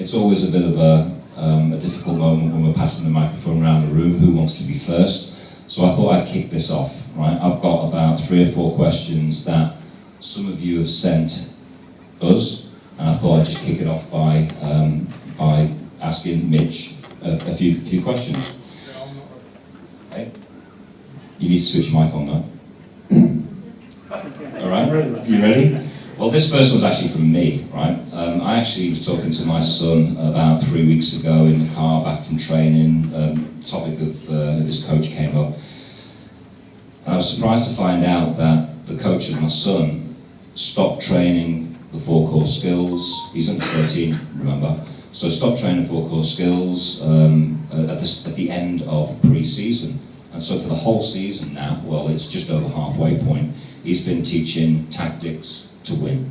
it's always a bit of a difficult moment when we're passing the microphone around the room. Who wants to be first? So I thought I'd kick this off, right? I've got about 3 or 4 questions that some of you have sent us, and I thought I'd just kick it off by asking Mitch a few questions. Okay. You need to switch your mic on though. All right, you ready? Well, this first one's actually from me, right? I actually was talking to my son about 3 weeks ago in the car back from training. Topic of his coach came up. And I was surprised to find out that the coach of my son stopped training the 4 core skills. He's under 13, remember? So stopped training 4 core skills at the end of pre-season. And so for the whole season now, well, it's just over halfway point, he's been teaching tactics to win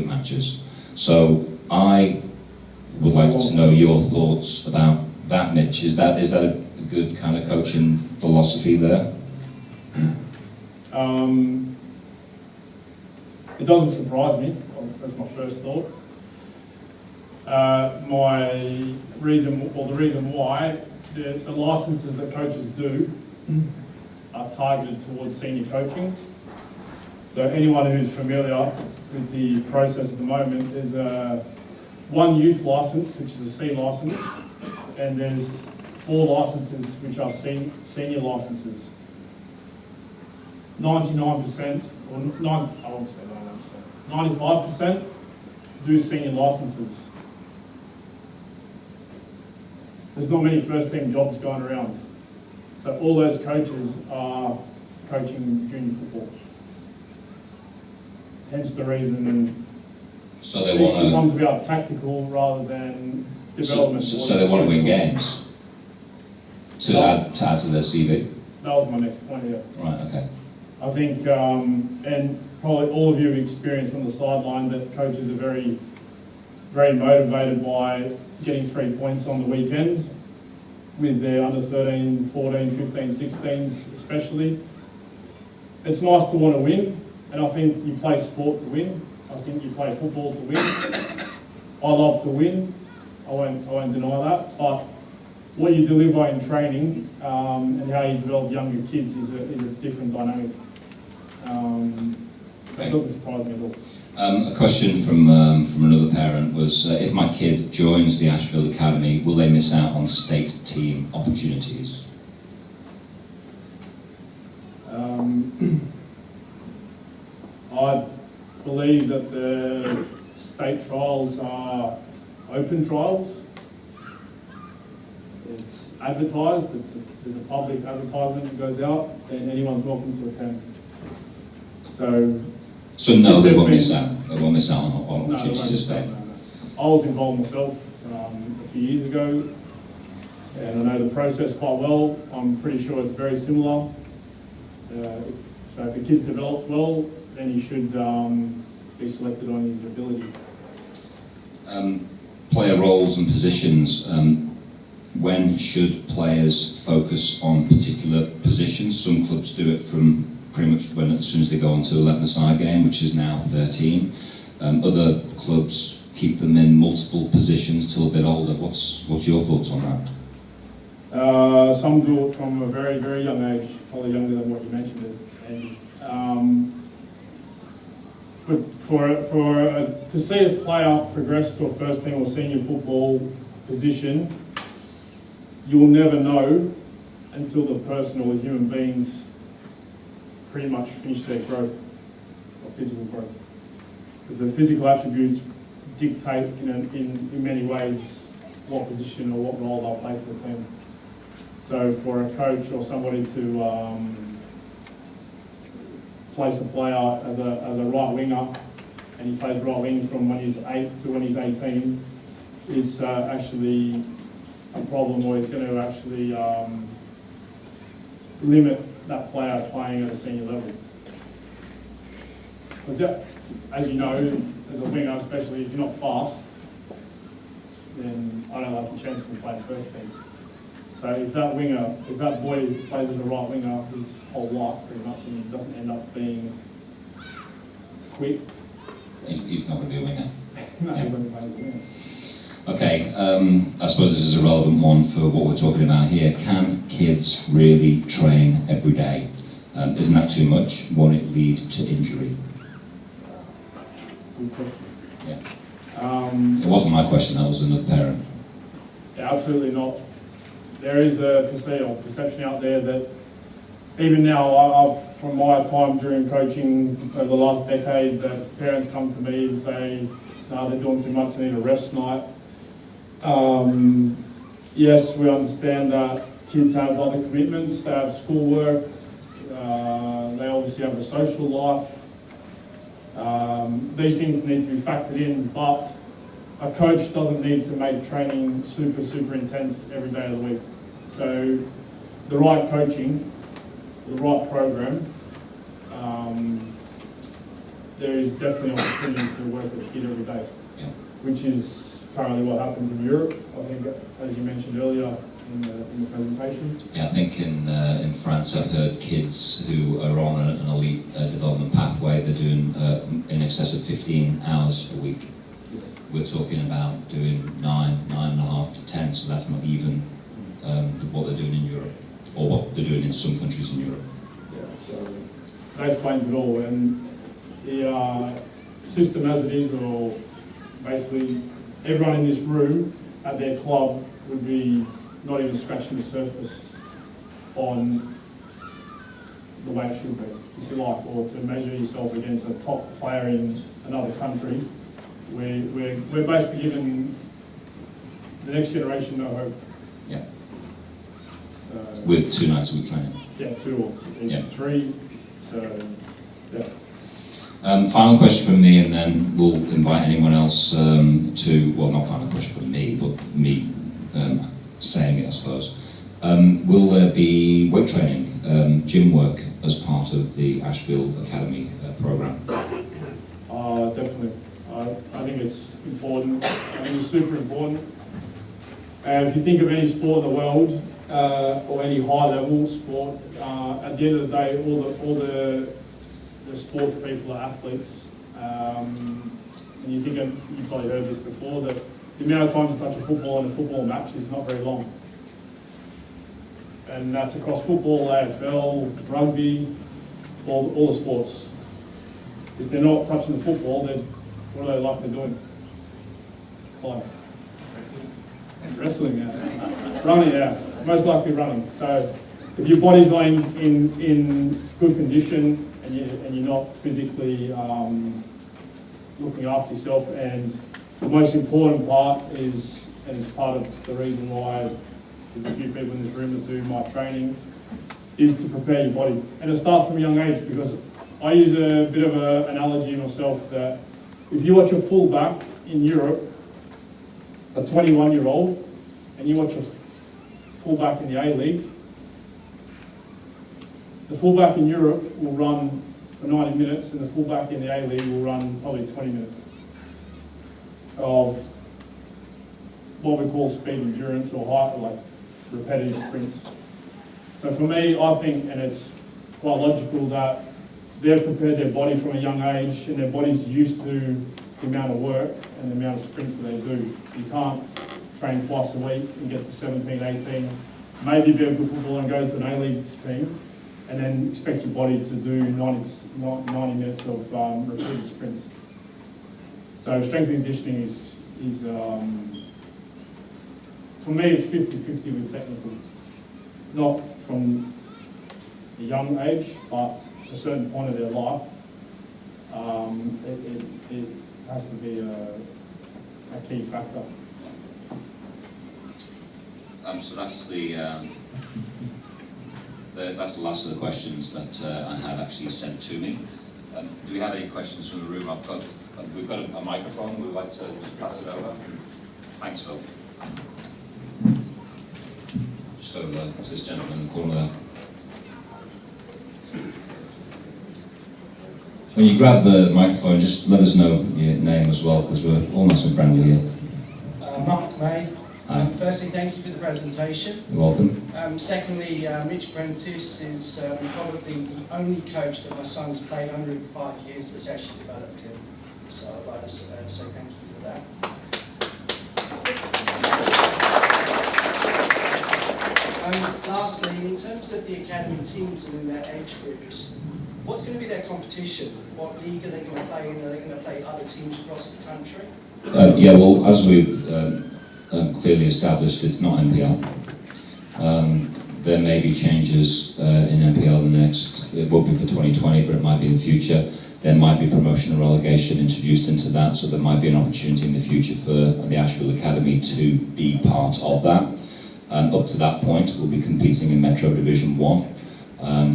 matches. So I would like to know your thoughts about that, Mitch. Is that a good kind of coaching philosophy there? It doesn't surprise me. That's my first thought. The reason why the licenses that coaches do are targeted towards senior coaching. So anyone who's familiar with the process at the moment, there's one youth license, which is a C license, and there's 4 licenses which are senior licenses. 99%, or I won't say 99%, 95% do senior licenses. There's not many first team jobs going around. So all those coaches are coaching junior football. Hence the reason so they it becomes about tactical rather than development. So they want to win games to add to their CV? That was my next point here. Right, okay. I think, and probably all of you have experienced on the sideline that coaches are very, very motivated by getting 3 points on the weekend with their under 13, 14, 15, 16s especially. It's nice to want to win, and I think you play sport to win. I think you play football to win. I love to win. I won't deny that. But what you deliver in training and how you develop younger kids is a different dynamic. It doesn't surprise me at all. A question from another parent was, if my kid joins the Ashfield Academy, will they miss out on state team opportunities? I believe that the state trials are open trials. It's advertised, there's a public advertisement that goes out, and anyone's welcome to attend. So no, they won't miss out. They won't miss out on opportunities to stay. No. I was involved myself a few years ago, and I know the process quite well. I'm pretty sure it's very similar. So if the kid's developed well, then he should be selected on his ability. Player roles and positions. When should players focus on particular positions? Some clubs do it from pretty much as soon as they go on to 11-a-side game, which is now 13. Other clubs keep them in multiple positions till a bit older. What's your thoughts on that? Some do it from a very, very young age, probably younger than what you mentioned. And to see a player progress to a first team or senior football position, you'll never know until the person or the human beings pretty much finish their growth, or physical growth. Because the physical attributes dictate in many ways what position or what role they'll play for the team. So for a coach or somebody to place a player as a right winger, and he plays right wing from when he's 8 to when he's 18, is actually a problem, or he's going to actually limit that player playing at a senior level. Because as you know, as a winger, especially if you're not fast, then I don't like your chances of playing first team. So if that boy plays as a right winger his whole life pretty much, and he doesn't end up being quick, He's not going to be a winger. no, he's going to play as a Okay, I suppose this is a relevant one for what we're talking about here. Can kids really train every day? Isn't that too much? Won't it lead to injury? Good question. Yeah. It wasn't my question, that was another parent. Yeah, absolutely not. There is a perception out there that even now, from my time during coaching over the last decade, that parents come to me and say, no, they're doing too much, they need a rest night. Yes, we understand that kids have other commitments, they have schoolwork, they obviously have a social life. These things need to be factored in, but a coach doesn't need to make training super intense every day of the week. So the right coaching, the right program, there is definitely opportunity to work with a kid every day, Yeah. which is currently what happens in Europe. I think, as you mentioned earlier in the presentation. Yeah, I think in France I've heard kids who are on an elite development pathway, they're doing in excess of 15 hours a week. We're talking about doing 9.5 to 10, so that's not even what they're doing in Europe, or what they're doing in some countries in Europe. Yeah, so that explains it all. And the system as it is, or basically everyone in this room at their club would be not even scratching the surface on the way it should be, if you like, or to measure yourself against a top player in another country. We're basically giving the next generation no hope. Yeah. So, With 2 nights a week training. yeah, 2 or even 3. So, yeah. Final question from me, and then we'll invite anyone else to, well, not final question from me, but me saying it, I suppose. Will there be weight training, gym work, as part of the Ashfield Academy programme? Definitely. I think it's important. I think it's super important. And if you think of any sport in the world, or any high-level sport, at the end of the day, all the sports people are athletes. And you think, you've probably heard this before, that the amount of times you touch a football in a football match is not very long. And that's across football, AFL, rugby, all the sports. If they're not touching the football, then what are they likely doing? Like wrestling, yeah. Running, yeah. Most likely running. So if your body's not in good condition and you're not physically looking after yourself, and the most important part is, and it's part of the reason why there's a few people in this room that do my training, is to prepare your body. And it starts from a young age, because I use a bit of an analogy myself that if you watch a fullback in Europe, a 21-year-old, and you watch a fullback in the A-League, the fullback in Europe will run for 90 minutes, and the fullback in the A-League will run probably 20 minutes of what we call speed endurance, or high, like repetitive sprints. So for me, I think, and it's quite logical, that they've prepared their body from a young age, and their body's used to the amount of work and the amount of sprints that they do. You can't train twice a week and get to 17, 18, maybe be a good footballer and go to an A-League team, and then expect your body to do 90 minutes of repeated sprints. So strength and conditioning is for me, it's 50-50 with technical. Not from a young age, but a certain point of their life, it has to be a key factor. So that's that's the last of the questions that I had actually sent to me. Do we have any questions from the room? We've got a microphone. We'd like to just pass it over. Thanks, Phil. Just over to this gentleman in the corner there. When you grab the microphone, just let us know your name as well, because we're all nice and friendly here. Mark May. Hi. Firstly, thank you for the presentation. You're welcome. Secondly, Mitch Prentice is probably the only coach that my son's played under in 5 years that's actually developed him. So I'd like to say thank you for that. terms of the academy teams and in their age groups, what's going to be their competition? What league are they going to play in? Are they going to play other teams across the country? Yeah, well, as we've clearly established, it's not NPL. There may be changes in NPL in the next, it won't be for 2020, but it might be in the future. There might be promotion and relegation introduced into that, so there might be an opportunity in the future for the Ashfield Academy to be part of that. Up to that point, we'll be competing in Metro Division 1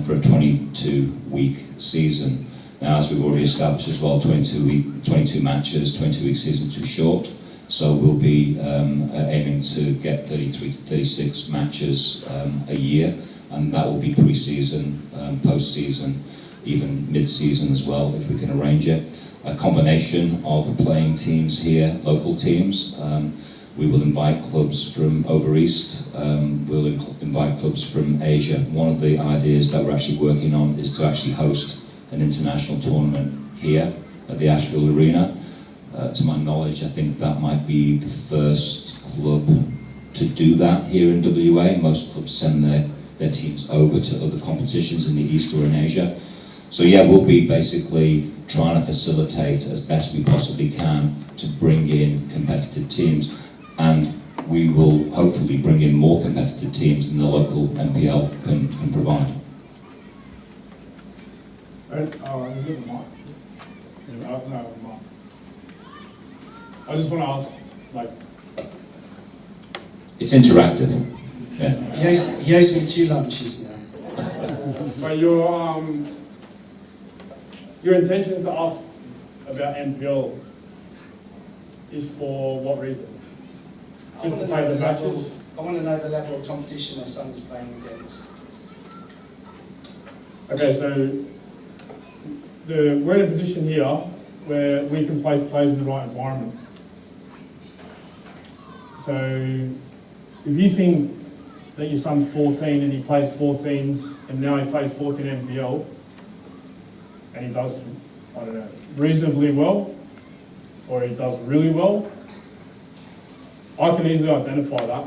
for a 22-week season. Now, as we've already established as well, 22 matches, 22-week season too short. So we'll be aiming to get 33 to 36 matches a year, and that will be pre-season, post-season, even mid-season as well, if we can arrange it. A combination of playing teams here, local teams. We will invite clubs from over east. We'll invite clubs from Asia. One of the ideas that we're actually working on is to actually host an international tournament here at the Ashfield Arena. To my knowledge, I think that might be the first club to do that here in WA. Most clubs send their teams over to other competitions in the East or in Asia. So yeah, we'll be basically trying to facilitate as best we possibly can to bring in competitive teams, and we will hopefully bring in more competitive teams than the local NPL can provide. I just want to ask, like... It's interactive. Yeah. He owes me 2 lunches now. But your intention to ask about NPL is for what reason? I want to know the level of competition my son is playing against. Okay, so we're in a position here where we can place players in the right environment. So if you think that your son's 14 and he plays 14s and now he plays 14 NPL and he does, I don't know, reasonably well, or he does really well, I can easily identify that.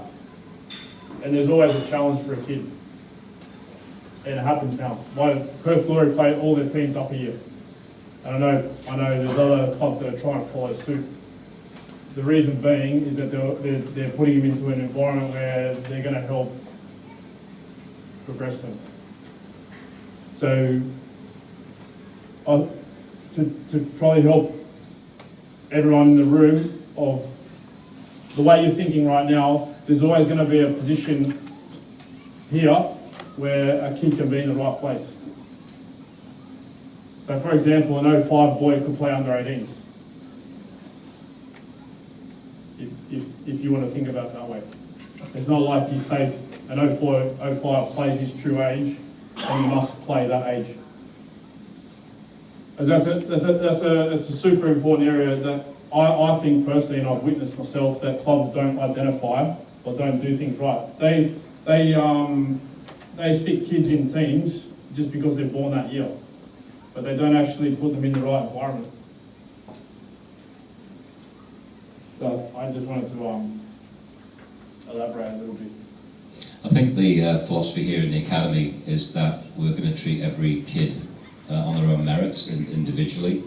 And there's always a challenge for a kid. And it happens now. Perth Glory play all their teams up here. And I know there's other clubs that are trying to follow suit. The reason being is that they're putting him into an environment where they're going to help progress them. So, to probably help everyone in the room of the way you're thinking right now, there's always going to be a position here where a kid can be in the right place. So for example, an 05 boy could play under 18s. If you want to think about it that way. It's not like you say an 05 plays his true age and you must play that age. As that's a super important area that I think personally, and I've witnessed myself, that clubs don't identify or don't do things right. They stick kids in teams just because they're born that year, but they don't actually put them in the right environment. So I just wanted to elaborate a little bit. I think the philosophy here in the academy is that we're going to treat every kid on their own merits individually.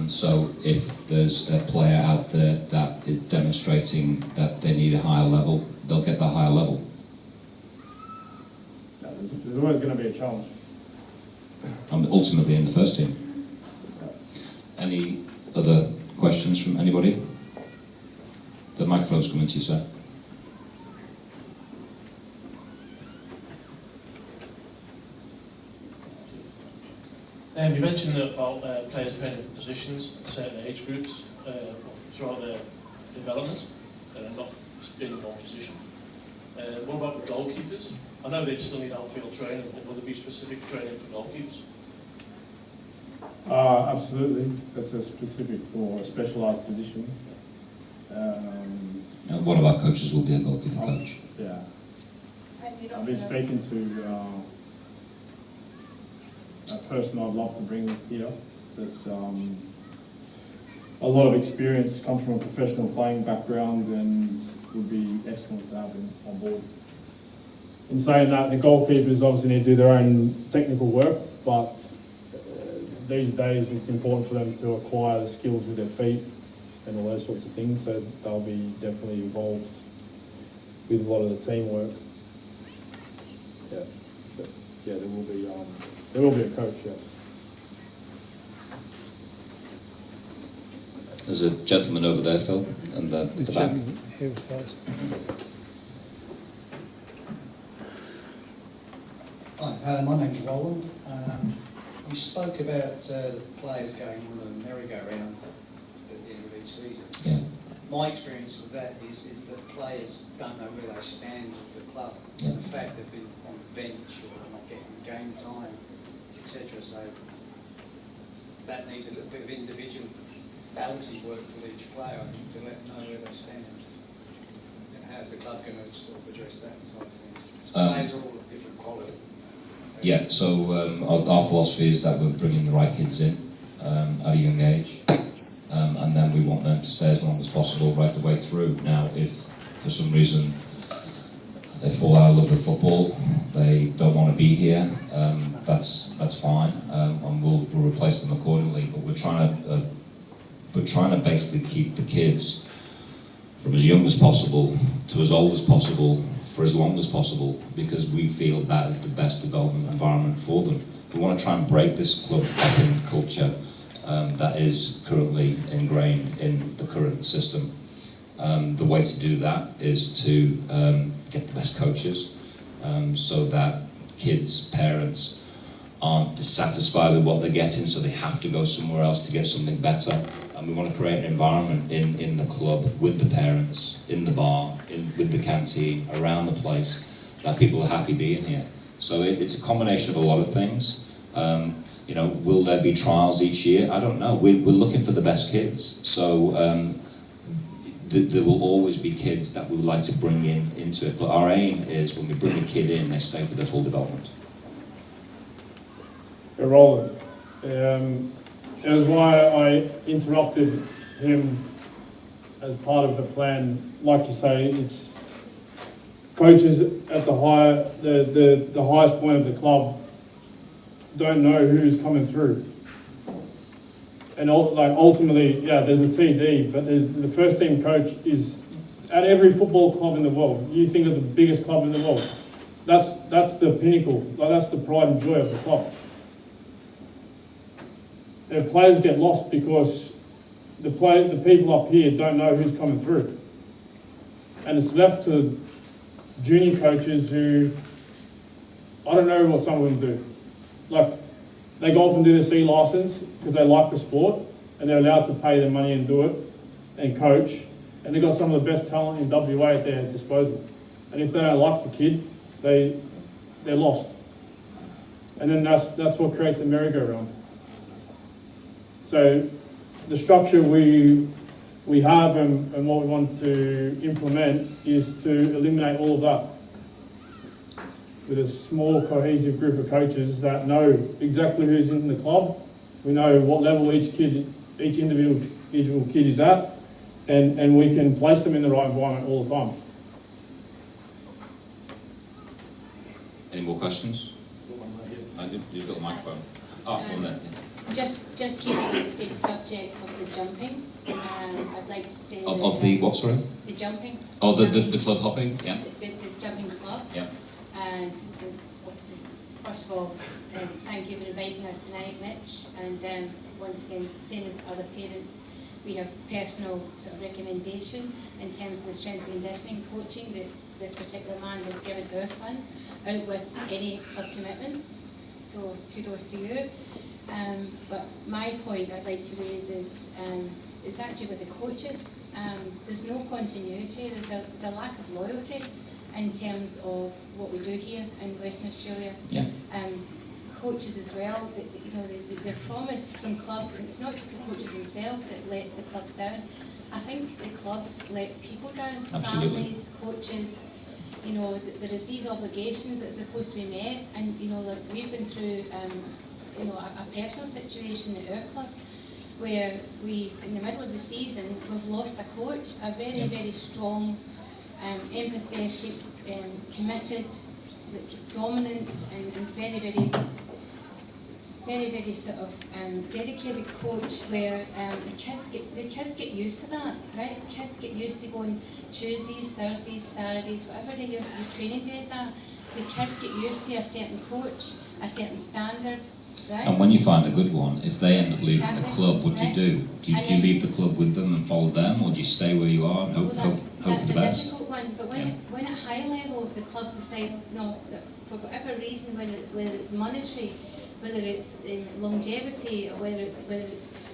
So if there's a player out there that is demonstrating that they need a higher level, they'll get that higher level. Yeah, there's always going to be a challenge. And ultimately in the first team. Any other questions from anybody? The microphone's coming to you, sir. You mentioned about players playing in positions in certain age groups throughout their development and not just being in one position. What about with goalkeepers? I know they still need outfield training, but will there be specific training for goalkeepers? Absolutely. That's a specific or a specialised position. One of our coaches will be a goalkeeper coach. Yeah. I've been speaking to a person I'd love to bring here that's a lot of experience, comes from a professional playing background, and would be excellent to have him on board. in saying that, the goalkeepers obviously need to do their own technical work, but these days it's important for them to acquire the skills with their feet and all those sorts of things, so they'll be definitely involved with a lot of the teamwork. Yeah, but yeah, there will be a coach. Yeah. There's a gentleman over there, Phil, and the back. Who was first? Hi, my name's Roland. You spoke about the players going on a merry-go-round at the end of each season. Yeah. My experience with that is that players don't know where they stand with the club. Yeah. The fact they've been on the bench or not getting game time, etc. So that needs a little bit of individual balancing work with each player, I think, to let them know where they stand. And how's the club going to sort of address that side of things? Players are all of different quality. Yeah, so our philosophy is that we're bringing the right kids in at a young age, and then we want them to stay as long as possible right the way through. Now, if for some reason they fall out of love with football, they don't want to be here, that's fine, and we'll replace them accordingly. But we're trying to basically keep the kids from as young as possible to as old as possible for as long as possible, because we feel that is the best development environment for them. We want to try and break this club hopping culture that is currently ingrained in the current system. The way to do that is to get the best coaches, so that kids' parents aren't dissatisfied with what they're getting, so they have to go somewhere else to get something better. And we want to create an environment in the club, with the parents, in the bar, with the canteen, around the place, that people are happy being here. So it's a combination of a lot of things. You know, will there be trials each year? I don't know. We're looking for the best kids. So there will always be kids that we would like to bring into it. But our aim is when we bring a kid in, they stay for their full development. Roland. It was why I interrupted him as part of the plan. Like you say, it's coaches at the highest point of the club don't know who's coming through. And ultimately, yeah, there's a TD, but the first team coach is at every football club in the world. You think of the biggest club in the world. That's the pinnacle. That's the pride and joy of the club. The players get lost because the people up here don't know who's coming through. And it's left to junior coaches who, I don't know what some of them do. Like, they go off and do the C licence because they like the sport and they're allowed to pay their money and do it and coach. And they've got some of the best talent in WA at their disposal. And if they don't like the kid, they're lost. And then that's what creates a merry-go-round. So the structure we have and what we want to implement is to eliminate all of that with a small cohesive group of coaches that know exactly who's in the club. We know what level each individual kid is at, and we can place them in the right environment all the time. Any more questions? You've got the microphone. One there. Just keeping on the same subject of the jumping, I'd like to say Of the what, sorry? The jumping. Oh, the club hopping, yeah. The jumping clubs. Yeah. And obviously, first of all, thank you for inviting us tonight, Mitch. And once again, same as other parents, we have personal sort of recommendation in terms of the strength and conditioning coaching that this particular man has given our son, out with any club commitments. So kudos to you. But my point I'd like to raise is actually with the coaches. There's no continuity, there's a lack of loyalty in terms of what we do here in Western Australia. Yeah. Coaches as well, the promise from clubs, and it's not just the coaches themselves that let the clubs down. I think the clubs let people down, Absolutely. families, coaches. There is these obligations that are supposed to be met, and like we've been through a personal situation at our club where we, in the middle of the season, we've lost a coach, a very, very strong, empathetic, committed dominant and very, very sort of dedicated coach where the kids get used to that, right? Kids get used to going Tuesdays, Thursdays, Saturdays, whatever day your training days are. The kids get used to a certain coach, a certain standard, right? And when you find a good one, if they end up leaving the club, what right. do you do? Do you leave the club with them and follow them, or do you stay where you are and hope for that's the a best? difficult one, but when at high level the club decides no, that for whatever reason, whether it's monetary, whether it's longevity, or whether it's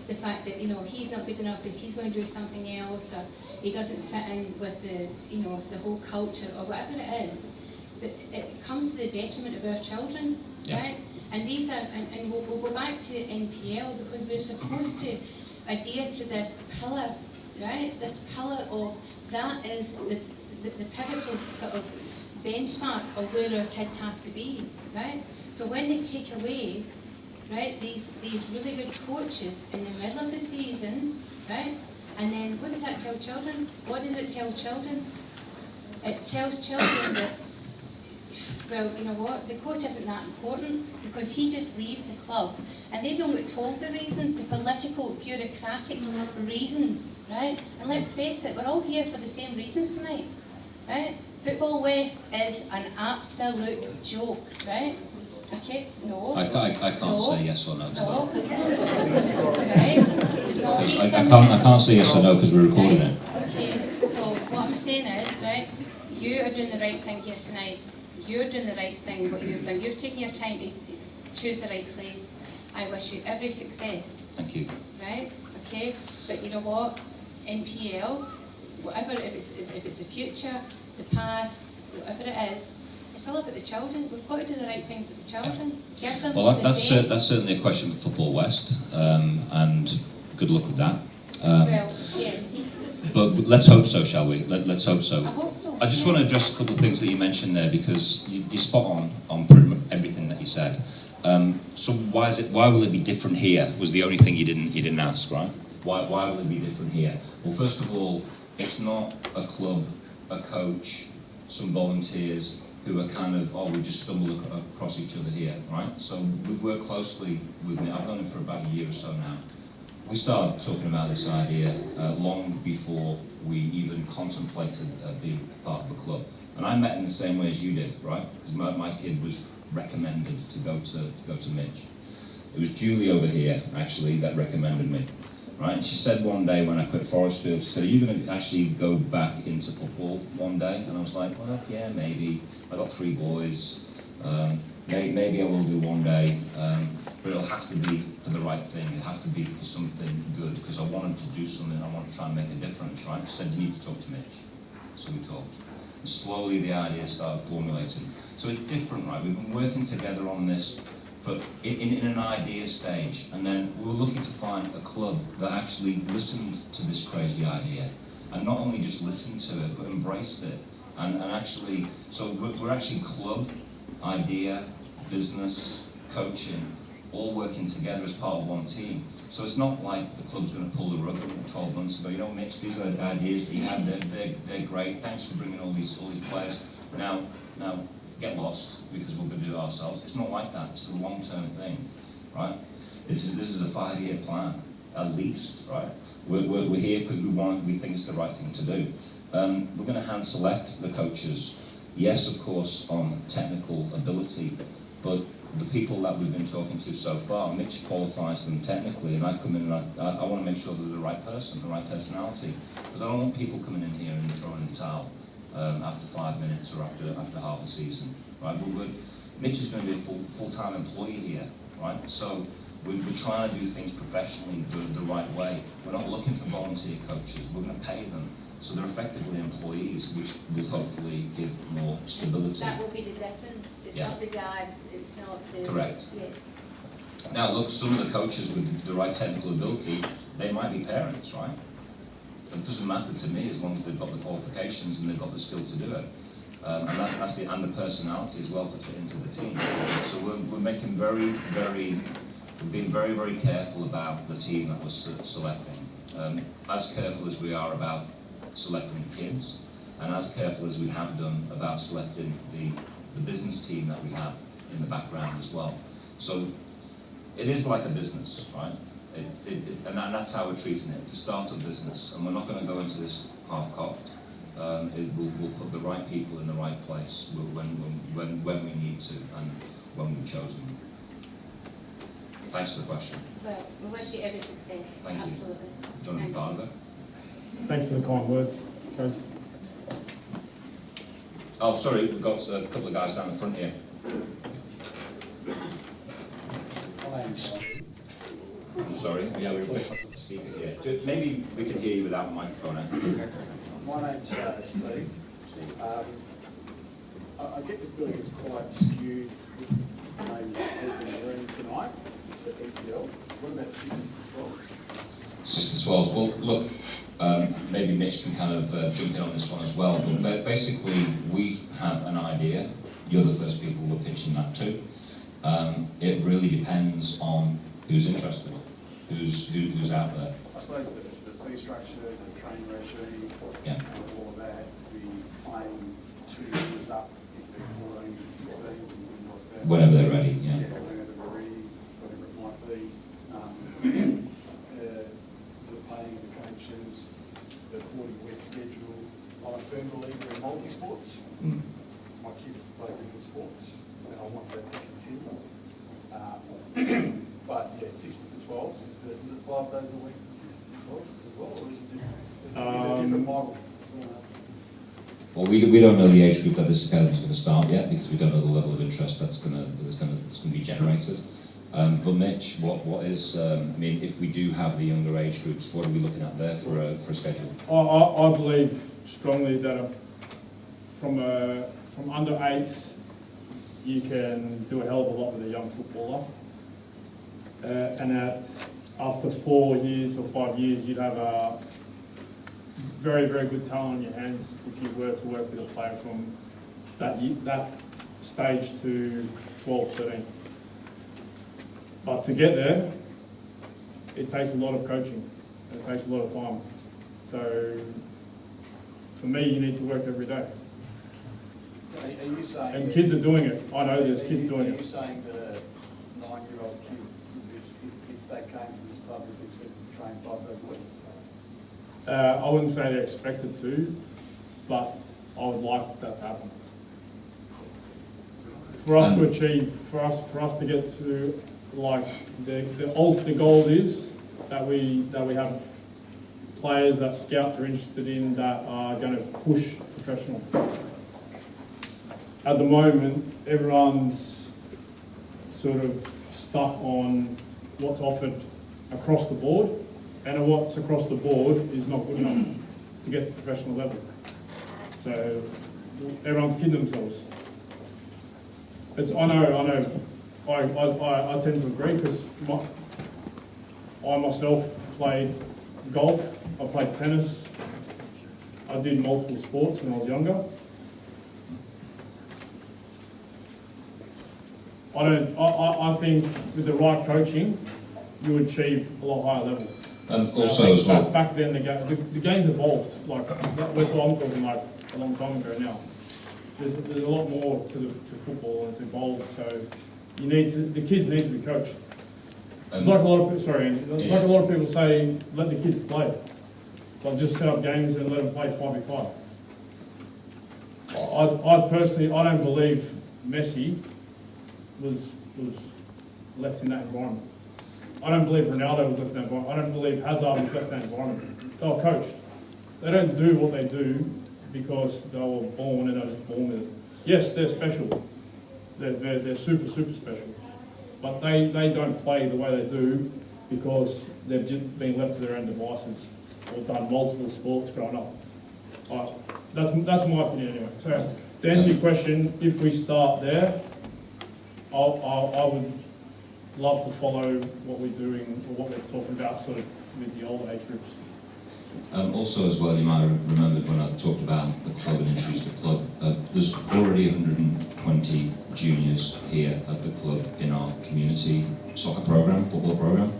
the fact that he's not good enough because he's going to do something else, or he doesn't fit in with the the whole culture or whatever it is, but it comes to the detriment of our children, right? And these are, and we'll go back to NPL because we're supposed to adhere to this pillar, right? This pillar of that is the pivotal sort of benchmark of where our kids have to be, right? So when they take away, right, these really good coaches in the middle of the season, right, and then what does that tell children? What does it tell children? It tells children that, well, you know what, the coach isn't that important because he just leaves the club and they don't get told the reasons, the political, bureaucratic reasons, right? And let's face it, we're all here for the same reasons tonight, right? Football West is an absolute joke, right? Okay, no. I can't say yes or no to No. that. Right? No, I can't say yes or no because we're recording it. Okay, so what I'm saying is, right, you are doing the right thing here tonight. You're doing the right thing, what you've done. You've taken your time to choose the right place. I wish you every success. Thank you. Right? Okay? But you know what? NPL, whatever, if it's the future, the past, whatever it is, it's all about the children. We've got to do the right thing for the children. Give them Well, the that's best. certainly a question for Football West, and good luck with that. Well, yes. But let's hope so, shall we? Let's hope so. I hope so. I just want to address a couple of things that you mentioned there because you're spot on pretty much everything that you said. So why will it be different here? Was the only thing you didn't ask, right? Why will it be different here? Well, first of all, it's not a club, a coach, some volunteers who are kind of, we just stumble across each other here, right? So we work closely with me. I've known him for about a year or so now. We started talking about this idea long before we even contemplated being part of the club. And I met in the same way as you did, right? Because my kid was recommended to go to Mitch. It was Julie over here, actually, that recommended me, right? And she said one day when I quit Forestfield, she said, are you going to actually go back into football one day? And I was like, well, yeah, maybe. I got 3 boys. Maybe I will do one day. But it'll have to be for the right thing. It'll have to be for something good, because I wanted to do something, I want to try and make a difference, right? She said, you need to talk to Mitch. So we talked. And slowly the idea started formulating. So it's different, right? We've been working together on this in an idea stage, and then we were looking to find a club that actually listened to this crazy idea, and not only just listened to it, but embraced it. And actually, so we're actually club, idea, business, coaching, all working together as part of one team. So it's not like the club's going to pull the rug up 12 months ago. You know, Mitch, these are the ideas that you had. They're great. Thanks for bringing all these players. Now get lost because we're going to do it ourselves. It's not like that. It's a long-term thing, right? This is a 5-year plan, at least, right? We're here because we think it's the right thing to do. We're going to hand select the coaches. Yes, of course, on technical ability, but the people that we've been talking to so far, Mitch qualifies them technically, and I come in and I want to make sure they're the right person, the right personality, because I don't want people coming in here and throwing in the towel after 5 minutes or after half a season, right? Mitch is going to be a full-time employee here, right? So we're trying to do things professionally, the right way. We're not looking for volunteer coaches. We're going to pay them. So they're effectively employees, which will hopefully give more stability. That will be the difference. It's not the dads, it's not the... Correct. Yes. Now look, some of the coaches with the right technical ability, they might be parents, right? It doesn't matter to me as long as they've got the qualifications and they've got the skill to do it. And the personality as well to fit into the team. So we're making we've been very, very careful about the team that we're selecting. As careful as we are about selecting kids, and as careful as we have done about selecting the the business team that we have in the background as well. So it is like a business, right? And that's how we're treating it. It's a startup business, and we're not going to go into this half-cocked. We'll put the right people in the right place when we need to and when we've chosen. Thanks for the question. Well, we wish you every success. Thank you. Absolutely. Do you want to be part of it? Thanks for the kind words, Coach. Oh, sorry, we've got a couple of guys down the front here. I'm sorry. Yeah, we're a bit speaker here. Maybe we can hear you without a microphone. My name's Steve. I get the feeling it's quite skewed with maybe people in the room tonight for EPL. What about 6 to 12s? 6 to 12s. Well, look, maybe Mitch can kind of jump in on this one as well. But basically, we have an idea. You're the first people we're pitching that to. It really depends on who's interested, who's out there. I suppose the fee structure, the training regime, Yeah. all of that, the playing 2 years up if they're 14 and 16 and things like that. Whenever they're ready, yeah. Whenever they're ready, whatever it might be. The playing, the coaches, the 40-week schedule. I'm a firm believer in multi-sports. Mm. My kids play different sports, and I want that to continue. But yeah, 6s to 12s, is it 5 days a week for 6s to 12s as well, or is it different? Is it a different model? Well, we don't know the age group that this academy is going to start yet because we don't know the level of interest that's going to be generated. But Mitch, what is? I mean, if we do have the younger age groups, what are we looking at there for a schedule? I believe strongly that from under 8, you can do a hell of a lot with a young footballer. And after 4 years or 5 years, you'd have a very, very good talent on your hands if you were to work with a player from that stage to 12, 13. But to get there, it takes a lot of coaching. It takes a lot of time. So for me, you need to work every day. Are you saying... And kids are doing it. I know there's kids doing Are you it. saying that a 9-year-old kid, if they came to this club, would be expected to train 5 days a week? I wouldn't say they're expected to, but I would like that to happen. For us to achieve, for us to get to, like, the goal is that we have players that scouts are interested in that are going to push professional. At the moment, everyone's sort of stuck on what's offered across the board, and what's across the board is not good enough to get to professional level. So everyone's kidding themselves. I know. I tend to agree because I myself played golf. I played tennis. I did multiple sports when I was younger. I think with the right coaching, you achieve a lot higher level. Also as well. Back then, the game's evolved. Like that's what I'm talking like a long time ago now. There's a lot more to football, and it's evolved. So the kids need to be coached. It's like a lot of like a lot of people say, let the kids play. Like just set up games and let them play 5v5. I personally, I don't believe Messi was left in that environment. I don't believe Ronaldo was left in that environment. I don't believe Hazard was left in that environment. They were coached. They don't do what they do because they were born and they're just born with it. Yes, they're special. They're super, super special. But they don't play the way they do because they've just been left to their own devices or done multiple sports growing up. That's my opinion anyway. So to answer your question, if we start there, I would love to follow what we're doing or what we're talking about sort of with the older age groups. Also as well, you might have remembered when I talked about the club and introduced the club, there's already 120 juniors here at the club in our community soccer program, football program.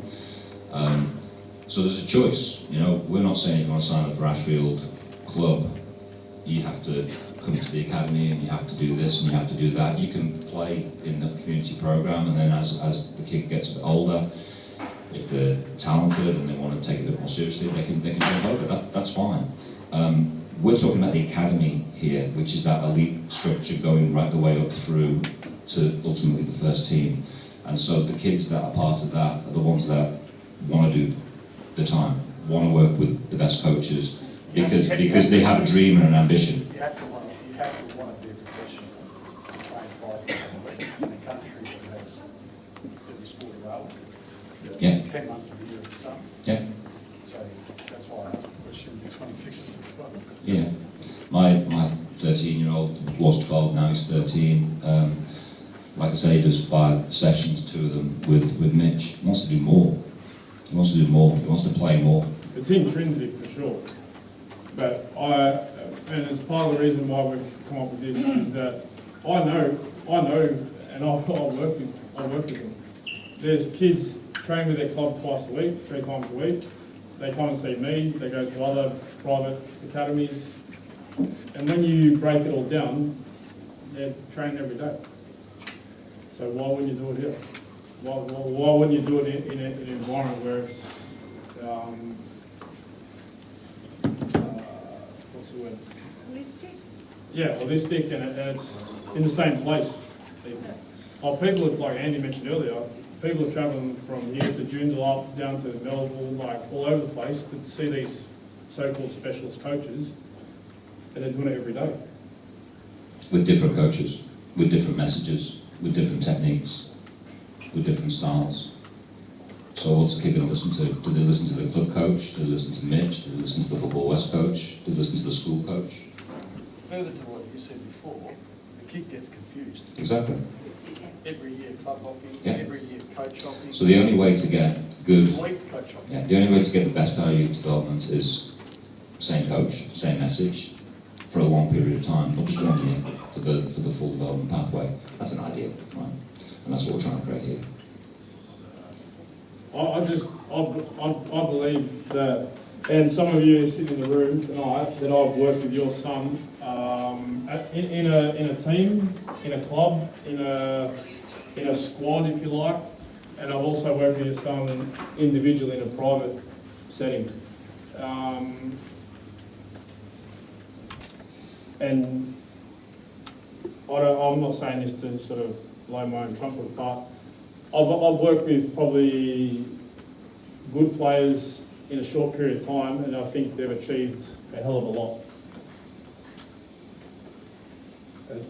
So there's a choice, you know, we're not saying if you want to sign up for Ashfield club, you have to come to the academy and you have to do this and you have to do that. You can play in the community program, and then as the kid gets a bit older, if they're talented and they want to take it a bit more seriously, they can jump over. That's fine. We're talking about the academy here, which is that elite structure going right the way up through to ultimately the first team. And so the kids that are part of that are the ones that want to do the time, want to work with the best coaches, because they have a dream and an ambition. You have to want to be a professional and train 5 days a week in a country that has every sport available. Yeah. 10 months of the year for some. Yeah. So that's why I asked the question, the 26s and 12s. Yeah. My 13-year-old was 12, now he's 13. Like I say, he does 5 sessions, 2 of them with Mitch. He wants to do more. He wants to do more. He wants to play more. It's intrinsic for sure. But and it's part of the reason why we've come up with this is that I know, and I work with them. There's kids train with their club twice a week, 3 times a week. They come and see me. They go to other private academies, and when you break it all down, they're trained every day. So why wouldn't you do it here? Why wouldn't you do it in an environment where it's what's the word? Holistic? Yeah, holistic, and it's in the same place. People, like Andy mentioned earlier, people are travelling from here to Joondalup down to Melville, like all over the place to see these so-called specialist coaches, and they're doing it every day. With different coaches, with different messages, with different techniques, with different styles. So what's the kid going to listen to? Do they listen to the club coach? Do they listen to Mitch? Do they listen to the Football West coach? Do they listen to the school coach? Further to what you said before, the kid gets confused. Exactly. Every year club hopping, Yeah. every year coach hopping. So the only way to get good, Week coach hopping. yeah, the only way to get the best out of youth development is same coach, same message, for a long period of time, not just 1 year, for the full development pathway. That's an ideal, right? And that's what we're trying to create here. I believe that, and some of you sitting in the room tonight, that I've worked with your son in a team, in a club, in a squad, if you like, and I've also worked with your son individually in a private setting. And I'm not saying this to sort of blow my own trumpet, but I've worked with probably good players in a short period of time, and I think they've achieved a hell of a lot.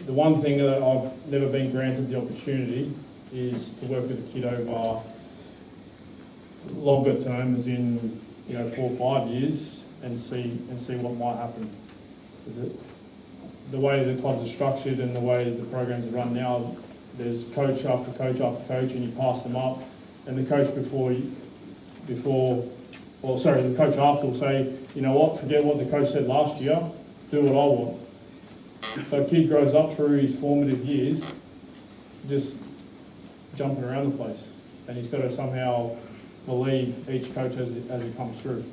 The one thing that I've never been granted the opportunity is to work with a kid over longer term, as in 4 or 5 years, and see what might happen. The way the clubs are structured and the way the programs are run now, there's coach after coach after coach, and you pass them up, and the coach the coach after will say, you know what, forget what the coach said last year, do what I want. So a kid grows up through his formative years, just jumping around the place, and he's got to somehow believe each coach as he comes through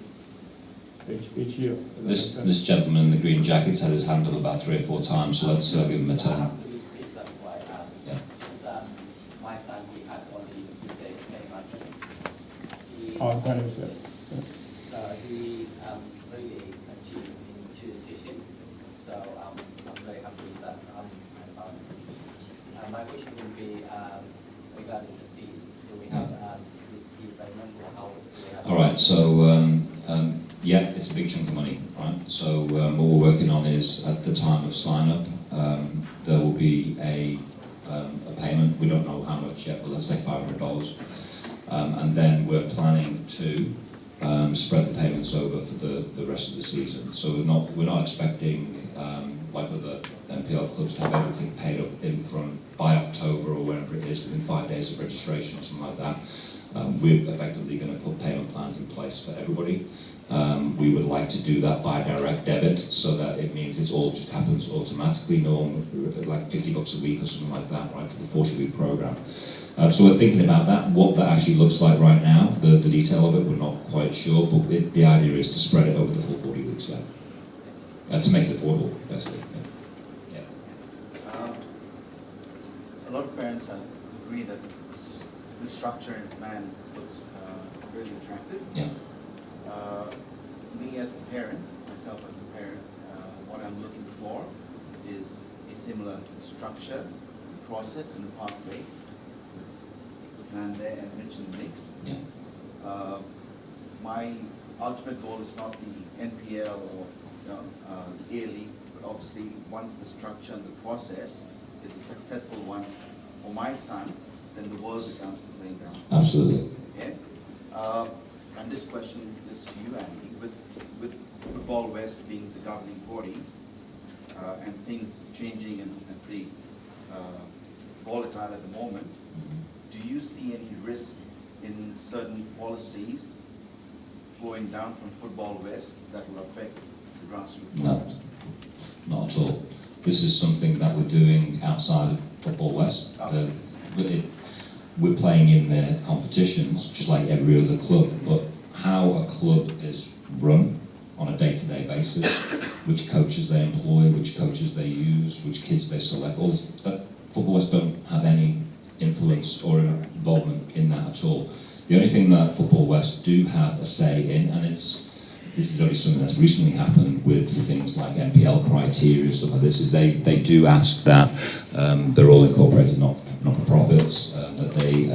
each year. This gentleman in the green jacket's had his hand up about 3 or 4 times, so let's give him a turn. Yeah. My son, he had only 2 days, 10 months. Oh, don't even say it. So he really achieved in 2 sessions. So I'm very happy with that. My question would be regarding the fee. Do we have split fee by number? How do we have? All right, so yeah, it's a big chunk of money, right? So what we're working on is at the time of sign up, there will be a payment. We don't know how much yet, but let's say $500, and then we're planning to spread the payments over for the rest of the season. So we're not expecting like other NPL clubs to have everything paid up in front by October or whenever it is, within 5 days of registration or something like that. We're effectively going to put payment plans in place for everybody. We would like to do that by direct debit, so that it means it all just happens automatically, like $50 a week or something like that, right, for the 40-week program. So we're thinking about that, what that actually looks like right now. The detail of it, we're not quite sure, but the idea is to spread it over the full 40 weeks, yeah. To make it affordable, basically. Yeah. a lot of parents agree that this structure and plan looks really attractive. Yeah. Me as a parent, myself as a parent, what I'm looking for is a similar structure, process, and pathway. The plan there and mention the mix. Yeah. My ultimate goal is not the NPL or the A League, but obviously once the structure and the process is a successful one for my son, then the world becomes the playing ground. Absolutely. Okay? And this question is to you, Andy. With Football West being the governing body and things changing and pretty volatile at the moment, do you see any risk in certain policies flowing down from Football West that will affect the grassroots? No, not at all. This is something that we're doing outside of Football West. We're playing in their competitions just like every other club, but how a club is run on a day-to-day basis, which coaches they employ, which coaches they use, which kids they select, all this, Football West don't have any influence or involvement in that at all. The only thing that Football West do have a say in, and this is only something that's recently happened with things like NPL criteria and stuff like this, is they do ask that they're all incorporated not-for-profits, that they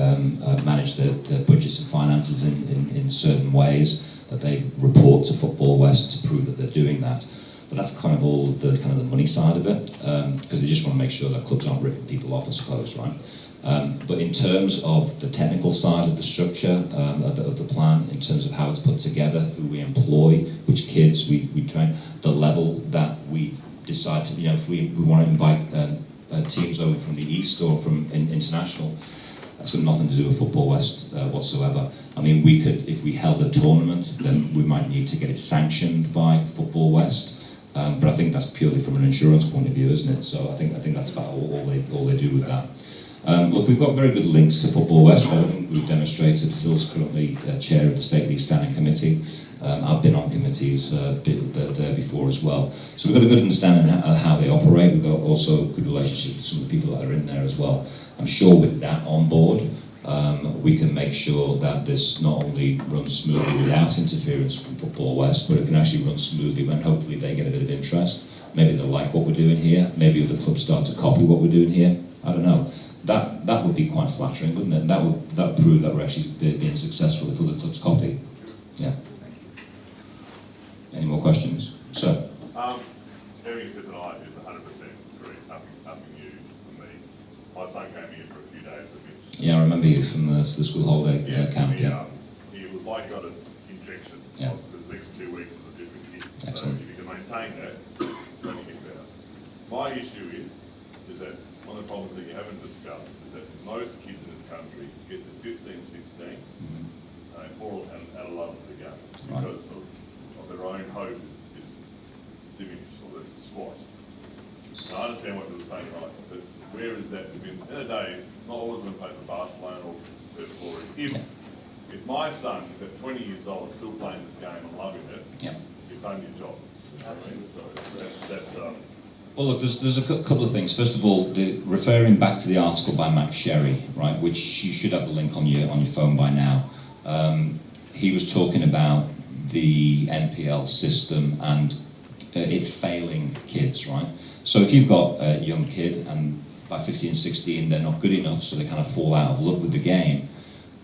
manage their budgets and finances in certain ways, that they report to Football West to prove that they're doing that. But that's kind of all the money side of it, because they just want to make sure that clubs aren't ripping people off, I suppose, right? But in terms of the technical side of the structure of the plan, in terms of how it's put together, who we employ, which kids we train, the level that we decide to, if we want to invite teams over from the East or from international, that's got nothing to do with Football West whatsoever. I mean, we could, if we held a tournament, then we might need to get it sanctioned by Football West. But I think that's purely from an insurance point of view, isn't it? So I think that's about all they do with that. Look, we've got very good links to Football West. I think we've demonstrated. Phil's currently chair of the State League Standing Committee. I've been on committees there before as well. So we've got a good understanding of how they operate. We've got also a good relationship with some of the people that are in there as well. I'm sure with that on board, we can make sure that this not only runs smoothly without interference from Football West, but it can actually run smoothly when hopefully they get a bit of interest. Maybe they'll like what we're doing here. Maybe other clubs start to copy what we're doing here. I don't know. That would be quite flattering, wouldn't it? And that would prove that we're actually being successful if other clubs copy. Yeah. Any more questions? Sir? Everything you said tonight is 100% correct. Nothing new from me. My son came here for a few days with me. Yeah, I remember you from the school holiday camp. He was like got an injection. Yeah. For the next 2 weeks of a different kid. Excellent. So if you can maintain that, it's going to get better. My issue is that one of the problems that you haven't discussed is that most kids in this country get to 15, 16 fall out of love with the game because of their own hope is diminished or it's squashed. And I understand what you were saying, right? But where is that? I mean, in a day, not all of them play for Barcelona or for if my son is at 20 years old still playing this game and loving it, you've done your job. So well, look, there's a couple of things. First of all, referring back to the article by Max Sherry, right, which you should have the link on your phone by now. He was talking about the NPL system and it failing kids, right? So if you've got a young kid and by 15, 16 they're not good enough, so they kind of fall out of love with the game,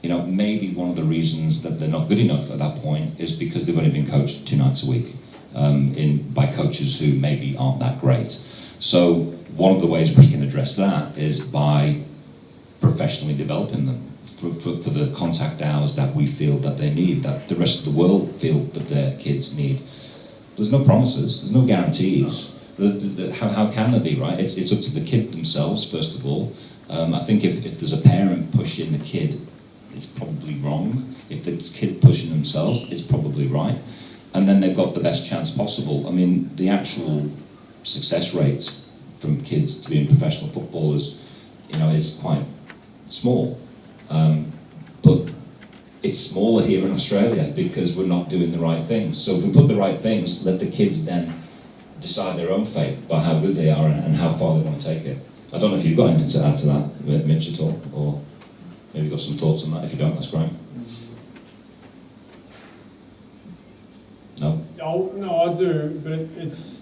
maybe one of the reasons that they're not good enough at that point is because they've only been coached 2 nights a week. By coaches who maybe aren't that great. So one of the ways we can address that is by professionally developing them for the contact hours that we feel that they need, that the rest of the world feel that their kids need. There's no promises, there's no guarantees. How can there be, right? It's up to the kid themselves, first of all. I think if there's a parent pushing the kid, it's probably wrong. If the kid pushing themselves, it's probably right. And then they've got the best chance possible. I mean, the actual success rates from kids to being professional footballers, is quite small. But it's smaller here in Australia because we're not doing the right things. So if we put the right things, let the kids then decide their own fate by how good they are and how far they want to take it. I don't know if you've got anything to add to that, Mitch, at all, or maybe you've got some thoughts on that. If you don't, that's great. No? Oh, no, I do, but it's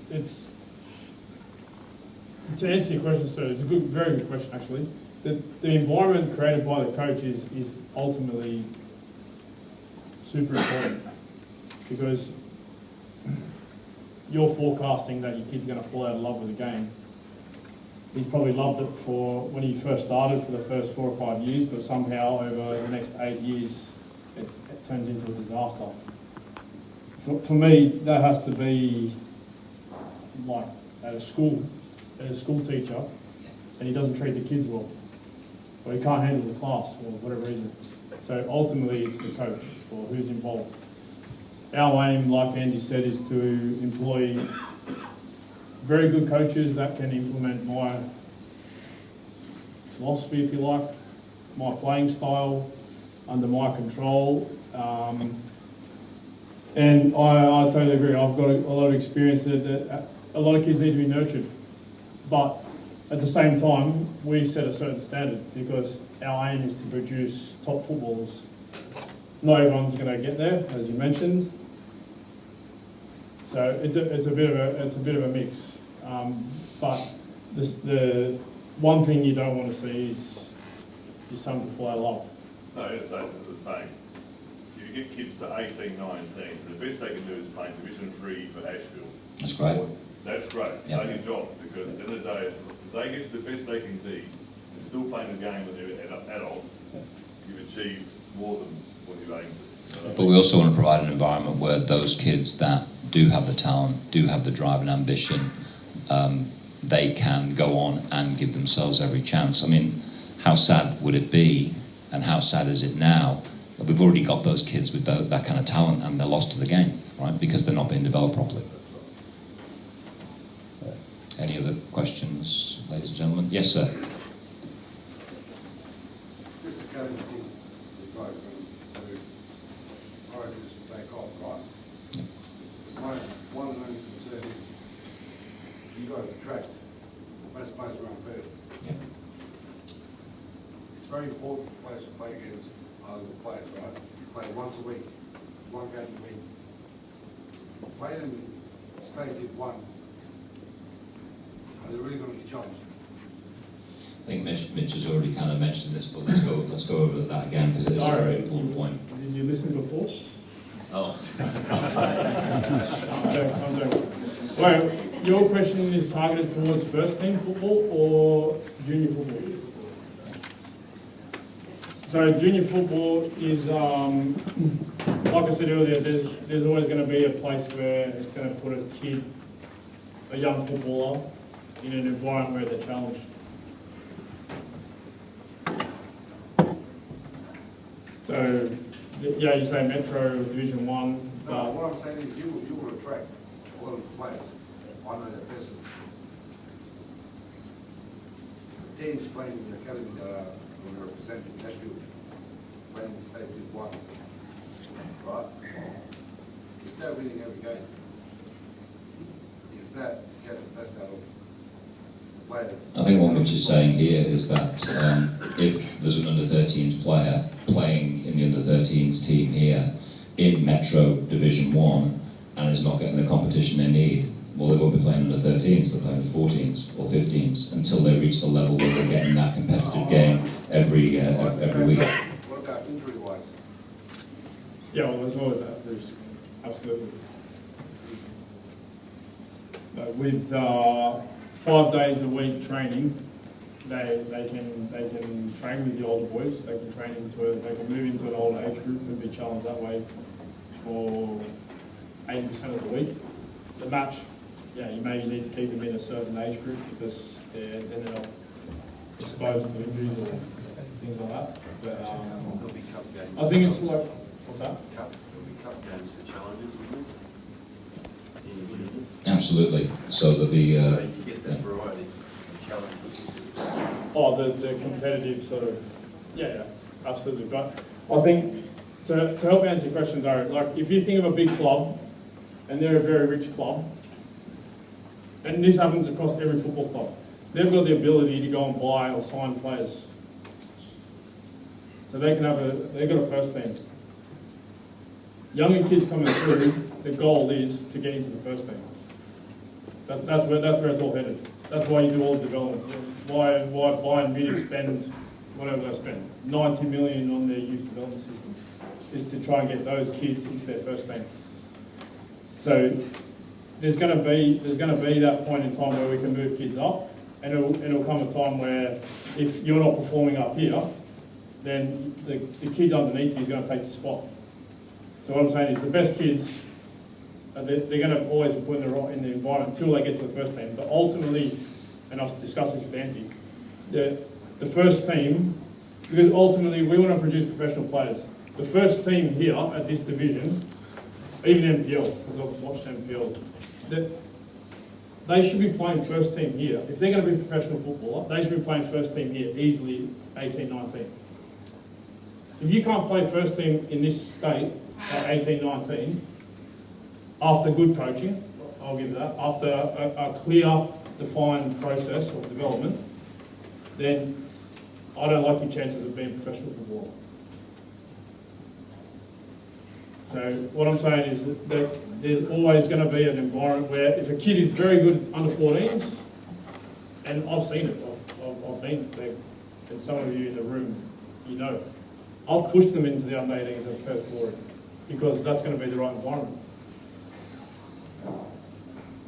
to answer your question, sir, it's a very good question actually. The environment created by the coach is ultimately super important, because you're forecasting that your kid's going to fall out of love with the game. He's probably loved it for when he first started for the first 4 or 5 years, but somehow over the next 8 years it turns into a disaster. For me, that has to be like at a school teacher, and he doesn't treat the kids well, or he can't handle the class or whatever reason. So ultimately it's the coach or who's involved. Our aim, like Andy said, is to employ very good coaches that can implement my philosophy, if you like, my playing style under my control. And I totally agree. I've got a lot of experience that a lot of kids need to be nurtured. But at the same time, we set a certain standard because our aim is to produce top footballers. Not everyone's going to get there, as you mentioned. So it's a bit of a mix. But the one thing you don't want to see is your son to fly off. No, it's the same. If you get kids to 18, 19, the best they can do is play Division 3 for Ashfield. That's great. That's great. Yep. It's your job, because at the end of the day, if they get the best they can be and still playing the game when they're adults, you've achieved more than what you aimed at. But we also want to provide an environment where those kids that do have the talent, do have the drive and ambition, they can go on and give themselves every chance. I mean, how sad would it be, and how sad is it now, that we've already got those kids with that kind of talent and they're lost to the game, right? Because they're not being developed properly. Any other questions, ladies and gentlemen? Yes, sir. This academy thing is right, I reckon this will take off, right? My one and only concern is, you guys attract the best players around Perth. Yeah. It's very important for players to play against other players, right? You play once a week, one game a week. Play them in State League 1. Are they really going to be challenged? I think Mitch has already kind of mentioned this, but let's go over that again, because it is a very important point. Did you listen before? Oh. I'm joking. Well, your question is targeted towards first team football or junior football? So junior football is, like I said earlier, there's always going to be a place where it's going to put a kid, a young footballer, in an environment where they're challenged. So, yeah, you say Metro Division 1. No, what I'm saying is you will attract a lot of players. I know that person. The teams playing in the academy that are representing Ashfield, playing in State League 1, right? If they're winning every game, is that get the best out of players? I think what Mitch is saying here is that if there's an under-13s player playing in the under-13s team here in Metro Division 1 and is not getting the competition they need, well, they won't be playing under-13s, they're playing 14s or 15s until they reach the level where they're getting that competitive game every week. What about injury-wise? Yeah, well, there's always that risk, absolutely. With 5 days a week training, they can train with the older boys. They can move into an older age group and be challenged that way for 80% of the week. The match, yeah, you maybe need to keep them in a certain age group because they're not exposed to injuries or things like that. But There'll be cup games. I think it's like, what's that? There'll be cup games for challenges, wouldn't Absolutely. So there'll be... so you get that variety of challenges. Oh, the competitive sort of, yeah, absolutely. But I think to help answer your question, though, like if you think of a big club and they're a very rich club, and this happens across every football club, they've got the ability to go and buy or sign players. So they can they've got a first team. Younger kids coming through, the goal is to get into the first team. That's where it's all headed. That's why you do all the development. Why Bayern Munich spend whatever they spend, 90 million on their youth development system, is to try and get those kids into their first team. So there's going to be that point in time where we can move kids up, and it'll come a time where if you're not performing up here, then the kid underneath you is going to take your spot. So what I'm saying is the best kids, they're going to always be put in the environment until they get to the first team. But ultimately, and I've discussed this with Andy, the first team, because ultimately we want to produce professional players. The first team here at this division, even NPL, because I've watched NPL, they should be playing first team here. If they're going to be a professional footballer, they should be playing first team here easily 18, 19. If you can't play first team in this state at 18, 19, after good coaching, I'll give you that, after a clear, defined process of development, then I don't like your chances of being a professional footballer. So what I'm saying is that there's always going to be an environment where if a kid is very good under 14s, and I've seen it, I've been there, and some of you in the room, you know, I've pushed them into the under 18s at Perth Glory because that's going to be the right environment.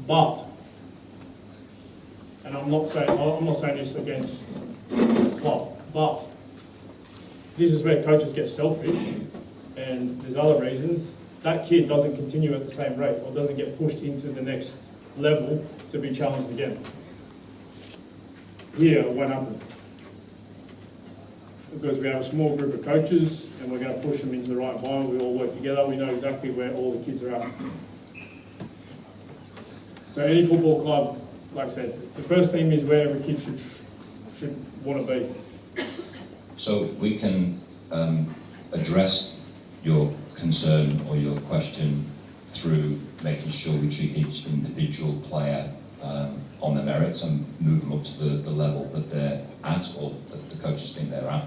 But, and I'm not saying this against the club, but this is where coaches get selfish, and there's other reasons. That kid doesn't continue at the same rate or doesn't get pushed into the next level to be challenged again. Here, it won't happen. Because we have a small group of coaches and we're going to push them into the right environment. We all work together. We know exactly where all the kids are at. So any football club, like I said, the first team is where every kid should want to be. So we can address your concern or your question through making sure we treat each individual player on their merits and move them up to the level that they're at or that the coaches think they're at.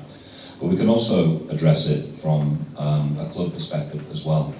But we can also address it from a club perspective as well.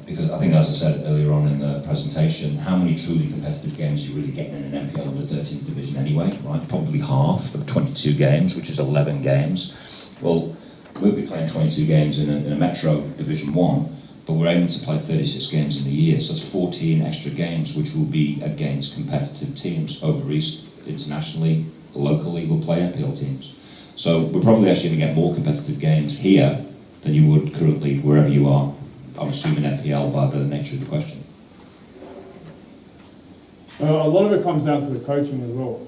Because I think, as I said earlier on in the presentation, how many truly competitive games are you really getting in an NPL under 13s division anyway, right? Probably half of 22 games, which is 11 games. Well, we'll be playing 22 games in a Metro Division 1, but we're aiming to play 36 games in a year, so that's 14 extra games, which will be against competitive teams over East, internationally, locally, we'll play NPL teams. So we're probably actually going to get more competitive games here than you would currently wherever you are. I'm assuming NPL by the nature of the question. A lot of it comes down to the coaching as well,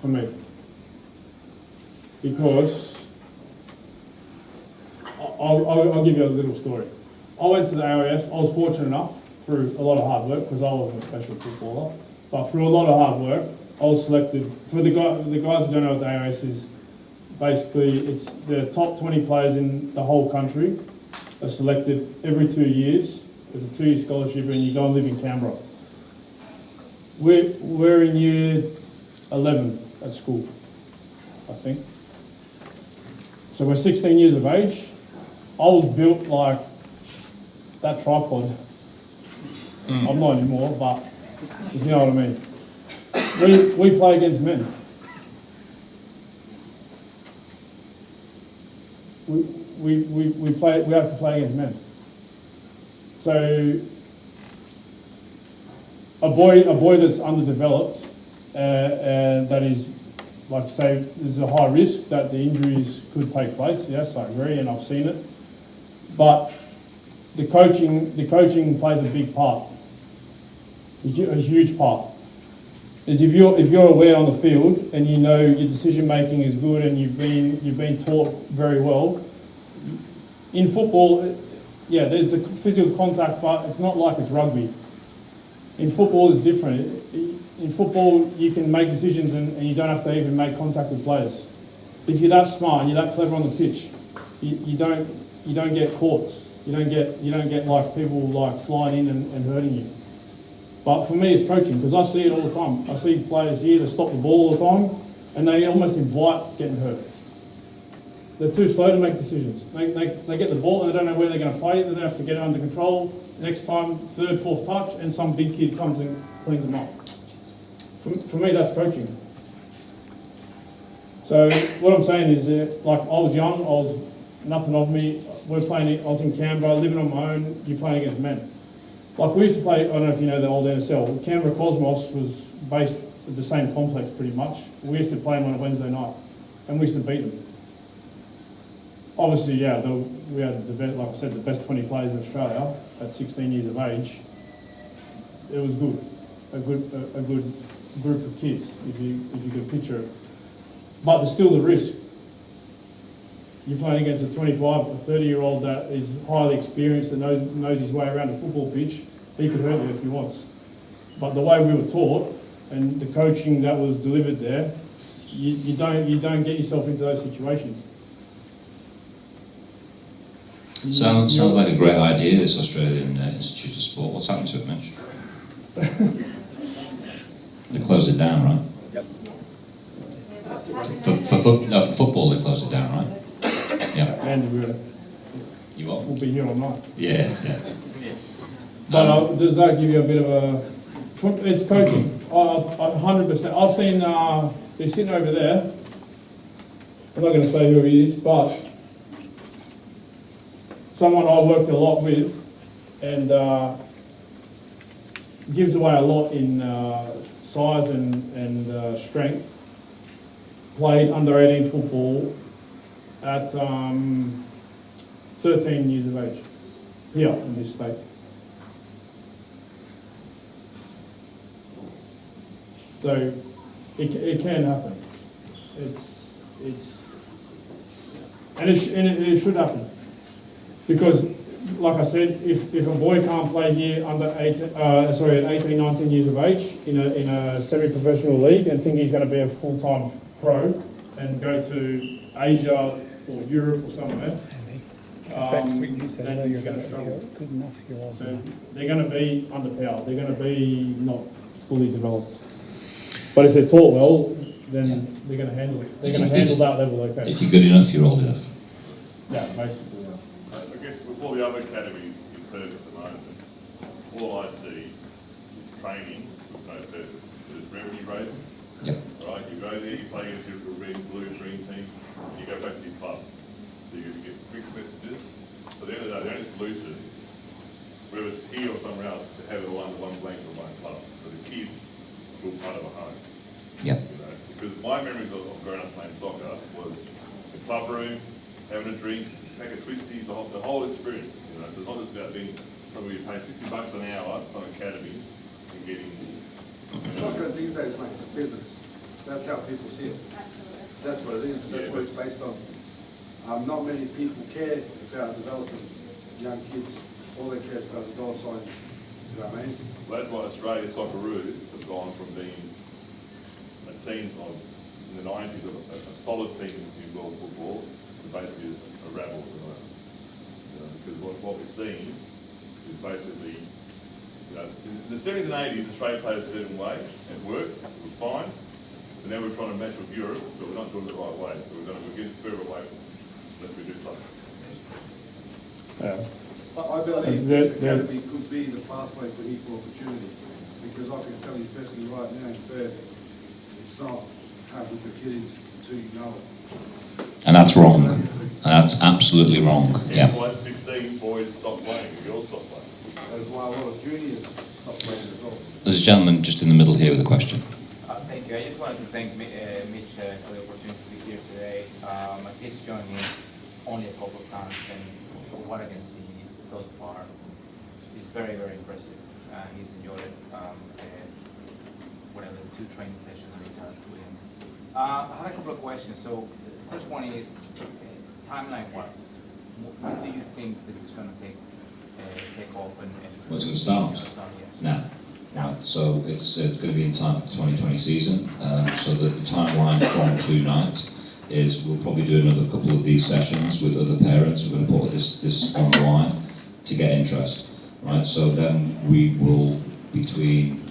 for me. Because, I'll give you a little story. I went to the AOS, I was fortunate enough, through a lot of hard work, because I wasn't a special footballer, but through a lot of hard work, I was selected. For the guys who don't know what the AOS is, basically it's the top 20 players in the whole country are selected every 2 years. It's a 2-year scholarship and you go and live in Canberra. We're in year 11 at school, I think. So we're 16 years of age. I was built like that tripod. I'm not anymore, but if you know what I mean. We play against men. We have to play against men. So a boy that's underdeveloped and that is, like I say, there's a high risk that the injuries could take place. Yes, I agree, and I've seen it. But the coaching plays a big part, a huge part. Is if you're aware on the field and you know your decision making is good and you've been taught very well. In football, yeah, there's a physical contact, but it's not like it's rugby. In football, it's different. In football, you can make decisions and you don't have to even make contact with players. If you're that smart and you're that clever on the pitch, you don't get caught. You don't get like people like flying in and hurting you. But for me, it's coaching, because I see it all the time. I see players here that stop the ball all the time, and they almost invite getting hurt. They're too slow to make decisions. They get the ball and they don't know where they're going to play. They don't have to get it under control. Next time, third, fourth touch, and some big kid comes and cleans them up. For me, that's coaching. So what I'm saying is, like, I was young, nothing of me. I was in Canberra, living on my own. You're playing against men. Like, we used to play, I don't know if you know the old NSL, Canberra Cosmos was based at the same complex pretty much. We used to play them on a Wednesday night, and we used to beat them. Obviously, yeah, we had the best, like I said, the best 20 players in Australia at 16 years of age. It was good, a good group of kids, if you could picture it. But there's still the risk. You're playing against a 25 or 30-year-old that is highly experienced, that knows his way around a football pitch. He could hurt you if he wants. But the way we were taught and the coaching that was delivered there, you don't get yourself into those situations. Sounds like a great idea, this Australian Institute of Sport. What's happened to it, Mitch? They closed it down, right? Yep. For football, they closed it down, right? Yeah. And You what? we'll be here all night. Yeah. But does that give you a bit of a... It's coaching, 100%. I've seen, they're sitting over there. I'm not going to say who he is, but someone I worked a lot with, and gives away a lot in size and strength. Played under 18 football at 13 years of age here in this state. So it can happen. It should happen, because, like I said, if a boy can't play here under at 18, 19 years of age in a semi-professional league and think he's going to be a full-time pro and go to Asia or Europe or somewhere, then you're going to struggle. So they're going to be underpowered. They're going to be not fully developed. But if they're taught well, then they're going to handle it. They're going to handle that level okay. If you're good enough, you're old enough. Yeah, basically. Yeah. I guess with all the other academies in Perth at the moment, all I see is training with no purpose. It's revenue raising. Yep. Right? You go there, you play against your red, blue, green team, and you go back to your club. So you get quick messages. So at the end of the day, the only solution, whether it's here or somewhere else, is to have it all under one blanket or one club. So the kids feel part of a home. Yep. You know? Because my memories of growing up playing soccer was the club room, having a drink, take a twisties, the whole experience. You know, so it's not just about being somebody who pays $60 an hour for an academy and getting. Soccer these days, mate, it's business. That's how people see it. That's what it is. That's what it's based on. Not many people care about developing young kids. All they care is about the dollar signs. You know what I mean? Well, that's why Australia Socceroos have gone from being a team of, in the 90s, a solid team in world football to basically a rabble at the moment. You know, because what we're seeing is basically, you know, in the 70s and 80s, Australia played a certain way. It worked, it was fine. And now we're trying to match with Europe, but we're not doing it the right way. So we're getting further away from it unless we do something. Yeah. I believe this academy could be the pathway for equal opportunity, because I can tell you personally right now in Perth, it's not how good the kid is until you know it. And that's wrong. And that's absolutely wrong. Yeah. That's why 16 boys stop playing, girls stop playing. That's why a lot of juniors stop playing as well. There's a gentleman just in the middle here with a question. Thank you. I just wanted to thank Mitch for the opportunity to be here today. My kid's joined me only a couple of times, and from what I can see thus far, it's very, very impressive. He's enjoyed it. Whatever the 2 training sessions we've had with him. I had a couple of questions. So the first one is timeline-wise. When do you think this is going to take off? And What's going to start? Now. Right, so it's going to be in time for the 2020 season. So the timeline from tonight is we'll probably do another couple of these sessions with other parents. We're going to put this on the line to get interest. Right, so then we will between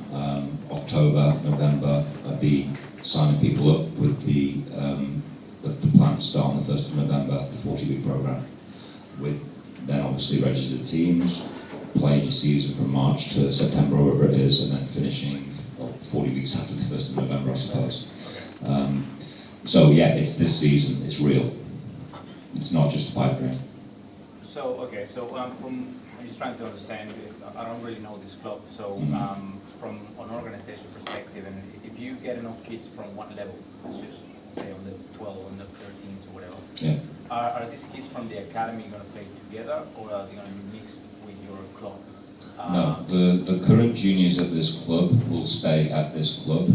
October, November, be signing people up with the plan to start on the 1st of November, the 40-week programme. With then obviously registered teams, playing your season from March to September, or whatever it is, and then finishing 40 weeks after the 1st of November, I suppose. So yeah, it's this season, it's real. It's not just a pipe dream. So, okay, so from, I'm just trying to understand, I don't really know this club, so from an organization perspective, and if you get enough kids from one level, let's just say on the 12, on the 13s or whatever, Yeah. Are these kids from the academy going to play together, or are they going to be mixed with your club? No, the current juniors at this club will stay at this club,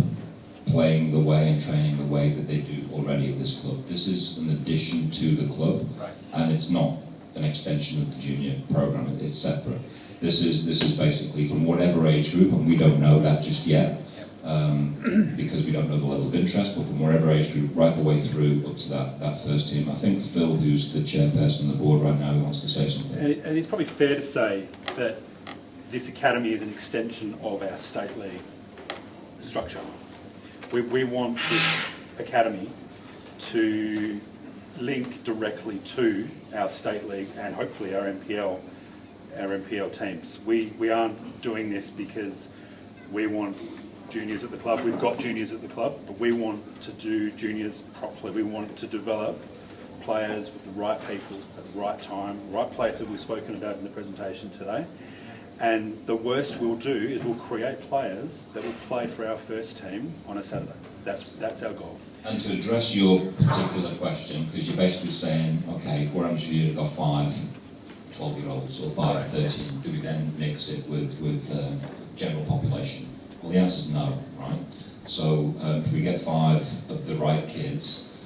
playing the way and training the way that they do already at this club. This is an addition to the club, Right. and it's not an extension of the junior program. It's separate. This is basically from whatever age group, and we don't know that just yet, because we don't know the level of interest, but from whatever age group right the way through up to that first team. I think Phil, who's the chairperson of the board right now, wants to say something. And it's probably fair to say that this academy is an extension of our state league structure. We want this academy to link directly to our state league and hopefully our NPL teams. We aren't doing this because we want juniors at the club. We've got juniors at the club, but we want to do juniors properly. We want to develop players with the right people at the right time, the right place that we've spoken about in the presentation today. And the worst we'll do is we'll create players that will play for our first team on a Saturday. That's our goal. And to address your particular question, because you're basically saying, okay, what happens if you've got 5 12-year-olds or 5 13? Do we then mix it with general population? Well, the answer is no, right? So if we get 5 of the right kids,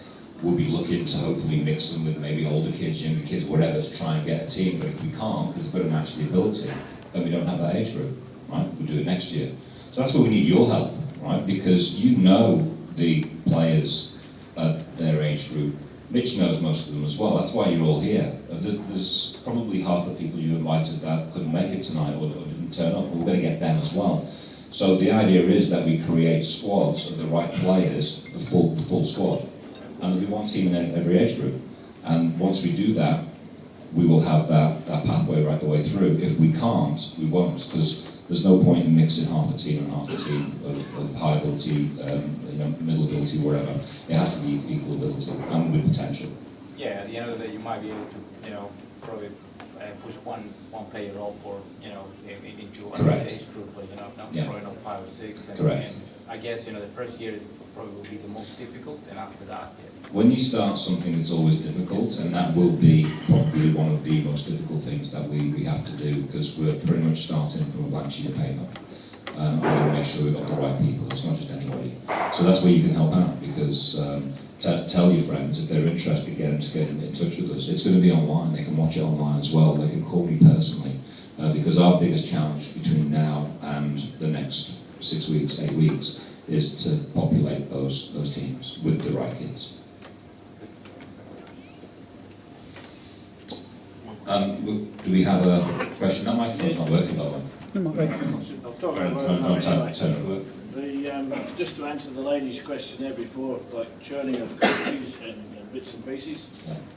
we'll be looking to hopefully mix them with maybe older kids, younger kids, whatever, to try and get a team. But if we can't, because they've got to match the ability, then we don't have that age group, right? We'll do it next year. So that's where we need your help, right? Because you know the players at their age group. Mitch knows most of them as well. That's why you're all here. There's probably half the people you invited that couldn't make it tonight or didn't turn up. We're going to get them as well. So the idea is that we create squads of the right players, the full squad. And there'll be one team in every age group. And once we do that, we will have that pathway right the way through. If we can't, we won't, because there's no point in mixing half a team and half a team of high ability, middle ability, whatever. It has to be equal ability and with potential. Yeah, at the end of the day, you might be able to, probably push one player up or, into another age group, but probably not 5 or 6. And, Correct. And I guess, the first year probably will be the most difficult, and after that, When you start something, it's always difficult, and that will be probably one of the most difficult things that we have to do, because we're pretty much starting from a blank sheet of paper. We're going to make sure we've got the right people. It's not just anybody. So that's where you can help out, because tell your friends if they're interested, get them to get in touch with us. It's going to be online. They can watch it online as well. They can call me personally, because our biggest challenge between now and the next 6 weeks, 8 weeks, is to populate those teams with the right kids. Do we have a question? That microphone's not working, by the way. I'll talk about Turn just to answer the lady's question there before, like churning of coaches and bits and pieces,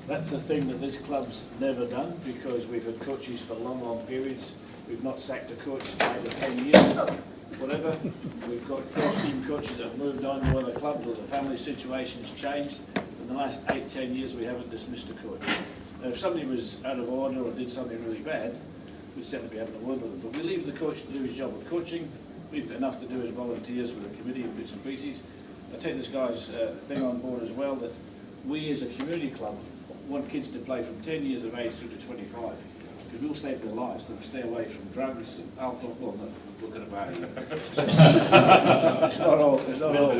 that's a thing that this club's never done, because we've had coaches for long periods. We've not sacked a coach for 8 or 10 years, whatever. We've got first-team coaches that have moved on to other clubs, or the family situation's changed. In the last 8-10 years, we haven't dismissed a coach. Now, if somebody was out of order or did something really bad, we'd certainly be having a word with them. But we leave the coach to do his job of coaching. We've got enough to do as volunteers with the committee and bits and pieces. I take this guy's thing on board as well, that we as a community club want kids to play from 10 years of age through to 25. Because we'll save their lives, so they stay away from drugs and alcohol. Well, no, look at a bar. It's not all. It's not all. A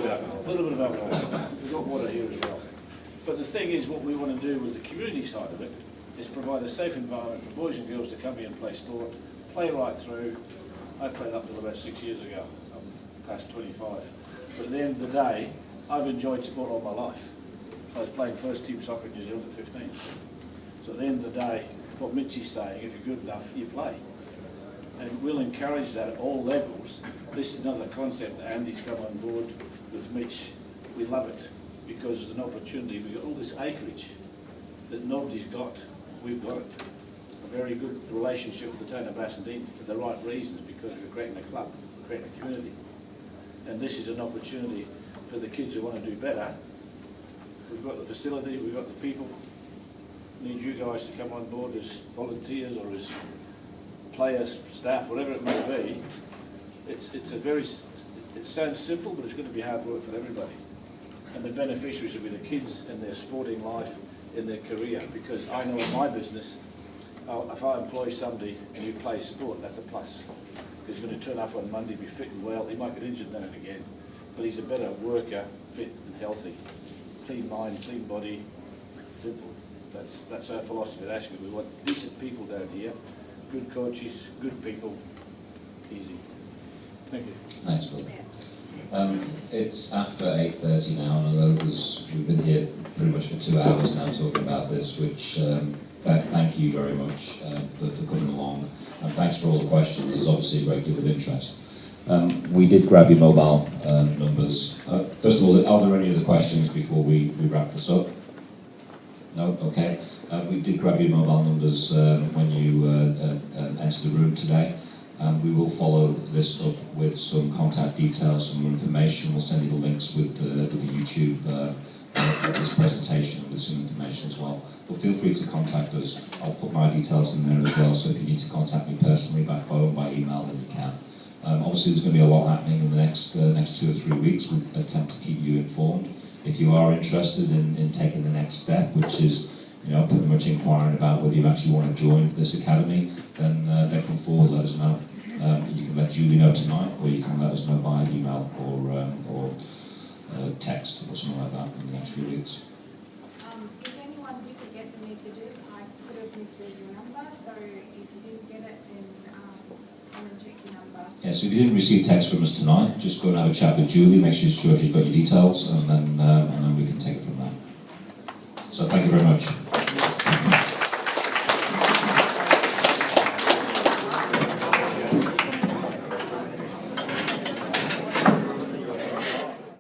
little bit of alcohol. We've got water here as well. But the thing is, what we want to do with the community side of it is provide a safe environment for boys and girls to come here and play sport, play right through. I played up until about 6 years ago. I'm past 25. But at the end of the day, I've enjoyed sport all my life. I was playing first team soccer in New Zealand at 15. So at the end of the day, what Mitch is saying, if you're good enough, you play. and we'll encourage that at all levels. This is another concept that Andy's come on board with Mitch. We love it because it's an opportunity. We've got all this acreage that nobody's got. We've got it. A very good relationship with the town of Bassendean for the right reasons, because we're creating a club, we're creating a community. And this is an opportunity for the kids who want to do better. We've got the facility, we've got the people. Need you guys to come on board as volunteers or as players, staff, whatever it may be. It sounds simple, but it's going to be hard work for everybody. And the beneficiaries will be the kids in their sporting life, in their career. Because I know in my business, if I employ somebody and who plays sport, that's a plus. Because he's going to turn up on Monday, be fit and well. He might get injured now and again, but he's a better worker, fit and healthy. Clean mind, clean body, simple. That's our philosophy at Ashfield. We want decent people down here, good coaches, good people, easy. Thank you. Thanks, Bill. It's after 8:30 now, and I know we've been here pretty much for 2 hours now talking about this, which thank you very much for coming along, and thanks for all the questions. There's obviously a great deal of interest. We did grab your mobile numbers. First of all, are there any other questions before we wrap this up? No? Okay. We did grab your mobile numbers when you entered the room today. We will follow this up with some contact details, some more information. We'll send you the links with the YouTube of this presentation with some information as well. But feel free to contact us. I'll put my details in there as well, so if you need to contact me personally by phone, by email, then you can. Obviously there's going to be a lot happening in the next 2 or 3 weeks. We'll attempt to keep you informed. If you are interested in taking the next step, which is pretty much inquiring about whether you actually want to join this academy, then come forward, let us know. You can let Julie know tonight, or you can let us know by email or text or something like that in the next few weeks. If anyone didn't get the messages, I could have misread your number, so if you didn't get it, then come and check your number. Yeah, so if you didn't receive text from us tonight, just go and have a chat with Julie, make sure she's got your details, and then we can take it from there. So thank you very much.